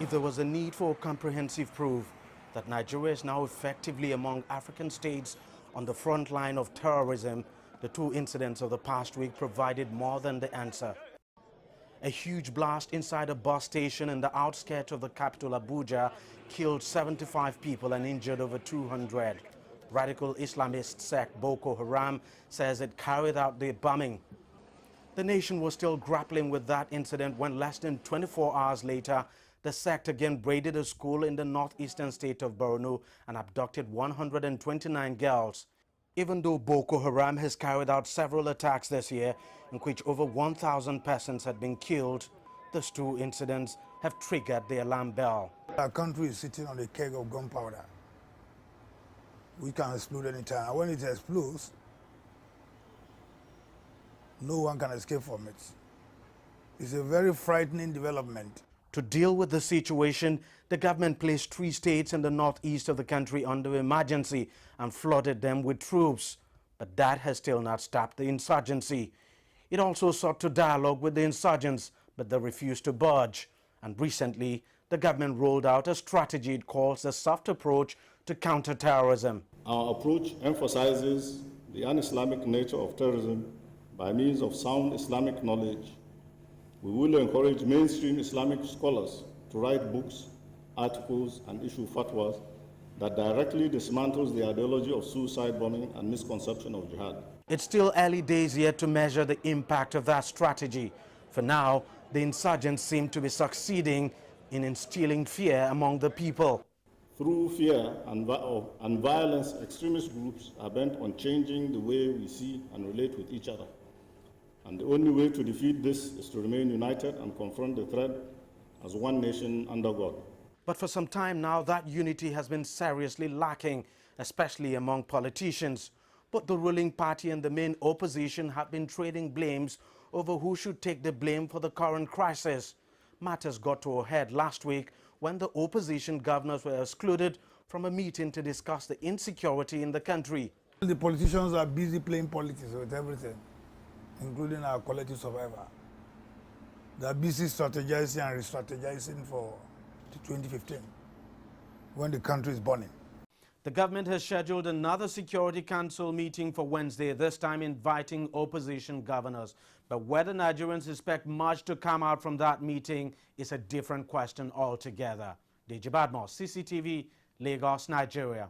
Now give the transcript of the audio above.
If there was a need for comprehensive proof that Nigeria is now effectively among African states on the front line of terrorism, the two incidents of the past week provided more than the answer. A huge blast inside a bus station in the outskirts of the capital Abuja killed 75 people and injured over 200. Radical Islamist sect Boko Haram says it carried out the bombing. The nation was still grappling with that incident when less than 24 hours later, the sect again raided a school in the northeastern state of Borno and abducted 129 girls. Even though Boko Haram has carried out several attacks this year, in which over 1,000 persons had been killed, these two incidents have triggered the alarm bell. Our country is sitting on a keg of gunpowder. We can explode anytime. And when it explodes, no one can escape from it. It's a very frightening development. To deal with the situation, the government placed 3 states in the northeast of the country under emergency and flooded them with troops. But that has still not stopped the insurgency. It also sought to dialogue with the insurgents, but they refused to budge. And recently, the government rolled out a strategy it calls the soft approach to counter-terrorism. Our approach emphasizes the un-Islamic nature of terrorism by means of sound Islamic knowledge. We will encourage mainstream Islamic scholars to write books, articles, and issue fatwas that directly dismantles the ideology of suicide bombing and misconception of jihad. It's still early days yet to measure the impact of that strategy. For now, the insurgents seem to be succeeding in instilling fear among the people. Through fear and violence, extremist groups are bent on changing the way we see and relate with each other. And the only way to defeat this is to remain united and confront the threat as one nation under God. But for some time now, that unity has been seriously lacking, especially among politicians. But the ruling party and the main opposition have been trading blames over who should take the blame for the current crisis. Matters got to a head last week when the opposition governors were excluded from a meeting to discuss the insecurity in the country. The politicians are busy playing politics with everything, including our collective survivor. They are busy strategizing and re-strategizing for 2015, when the country is burning. The government has scheduled another Security Council meeting for Wednesday, this time inviting opposition governors. But whether Nigerians expect much to come out from that meeting is a different question altogether. Deji, Badmus, CCTV, Lagos, Nigeria.